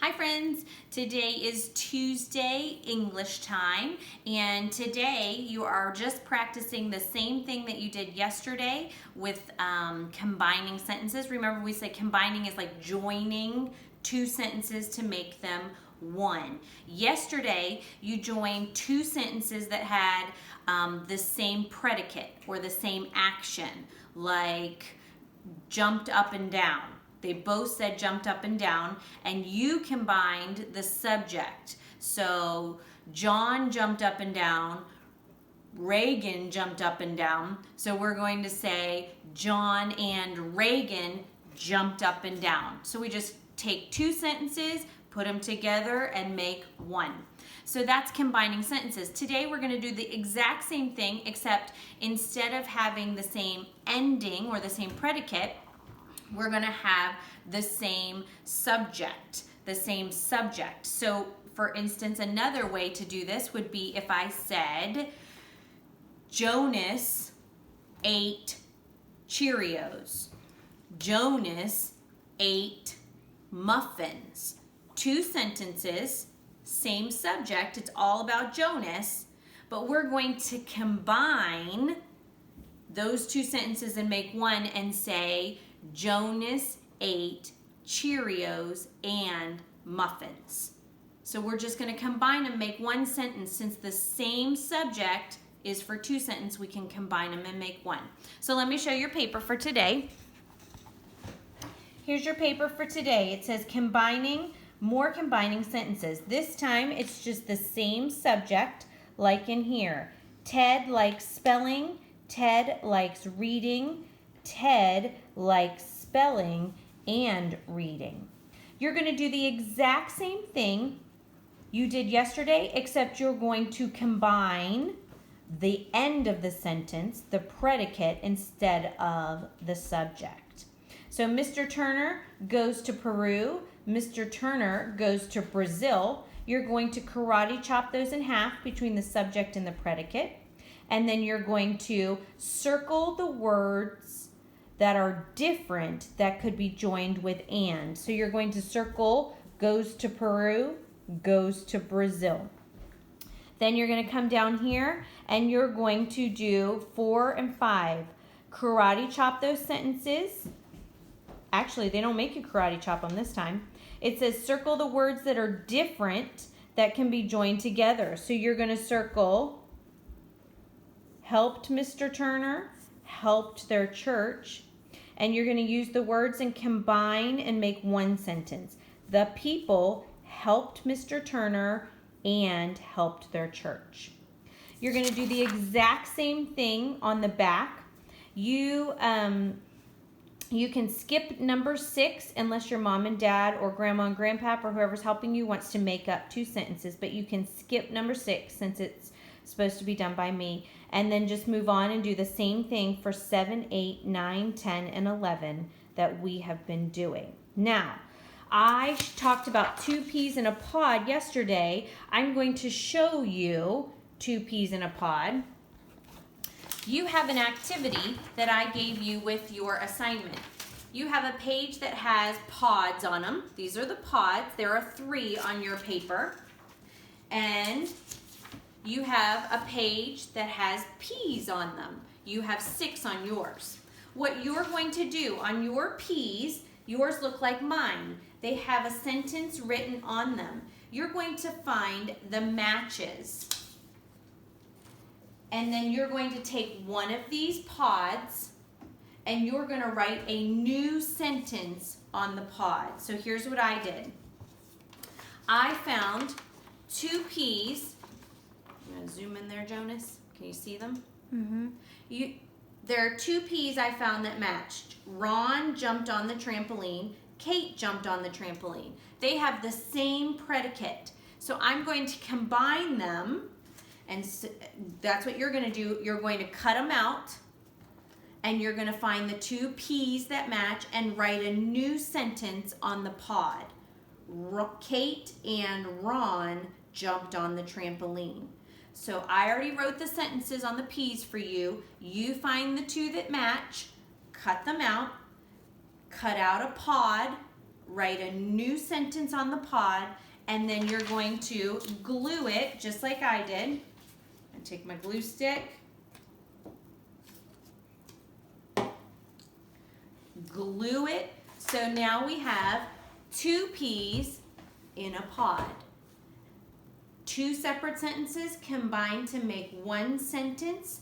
Hi friends, today is Tuesday English time, and today you are just practicing the same thing that you did yesterday with combining sentences. Remember, we said combining is like joining two sentences to make them one. Yesterday you joined two sentences that had the same predicate or the same action, like jumped up and down. They both said jumped up and down, and you combined the subject. So John jumped up and down, Reagan jumped up and down. So we're going to say John and Reagan jumped up and down. So we just take two sentences, put them together, and make one. So that's combining sentences. Today we're going to do the exact same thing, except instead of having the same ending or the same predicate, we're going to have the same subject, So for instance, another way to do this would be if I said, Jonas ate Cheerios. Jonas ate muffins. Two sentences, same subject, it's all about Jonas, but we're going to combine those two sentences and make one and say, Jonas ate Cheerios and muffins. So we're just going to combine them, make one sentence. Since the same subject is for two sentences, we can combine them and make one. So let me show your paper for today. Here's your paper for today. It says more combining sentences. This time it's just the same subject like in here. Ted likes spelling. Ted likes reading. Ted likes spelling and reading. You're going to do the exact same thing you did yesterday, except you're going to combine the end of the sentence, the predicate, instead of the subject. So Mr. Turner goes to Peru. Mr. Turner goes to Brazil. You're going to karate chop those in half between the subject and the predicate. And then you're going to circle the words that are different that could be joined with and. So you're going to circle goes to Peru, goes to Brazil. Then you're going to come down here and you're going to do 4 and 5. Karate chop those sentences. Actually, they don't make you karate chop them this time. It says circle the words that are different that can be joined together. So you're going to circle helped Mr. Turner, helped their church, and you're going to use the words and combine and make one sentence. The people helped Mr. Turner and helped their church. You're going to do the exact same thing on the back. You can skip number 6 unless your mom and dad or grandma and grandpa or whoever's helping you wants to make up two sentences, but you can skip number 6 since it's supposed to be done by me, and then just move on and do the same thing for 7, 8, 9, 10, and 11 that we have been doing. Now, I talked about 2 peas in a pod yesterday. I'm going to show you 2 peas in a pod. You have an activity that I gave you with your assignment. You have a page that has pods on them. These are the pods. There are 3 on your paper. And you have a page that has peas on them. You have 6 on yours. What you're going to do on your peas, yours look like mine. They have a sentence written on them. You're going to find the matches. And then you're going to take one of these pods and you're going to write a new sentence on the pod. So here's what I did. I found 2 peas. I'm going to zoom in there, Jonas. Can you see them? Mm-hmm. There are 2 peas I found that matched. Ron jumped on the trampoline. Kate jumped on the trampoline. They have the same predicate. So I'm going to combine them, and that's what you're going to do. You're going to cut them out, and you're going to find the 2 peas that match and write a new sentence on the pod. Kate and Ron jumped on the trampoline. So I already wrote the sentences on the peas for you. You find the 2 that match, cut them out, cut out a pod, write a new sentence on the pod, and then you're going to glue it just like I did. I take my glue stick, glue it. So now we have 2 peas in a pod. 2 separate sentences combined to make one sentence,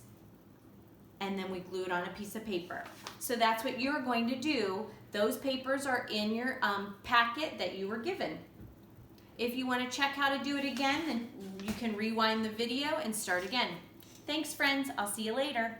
and then we glue it on a piece of paper. So that's what you're going to do. Those papers are in your packet that you were given. If you want to check how to do it again, then you can rewind the video and start again. Thanks, friends. I'll see you later.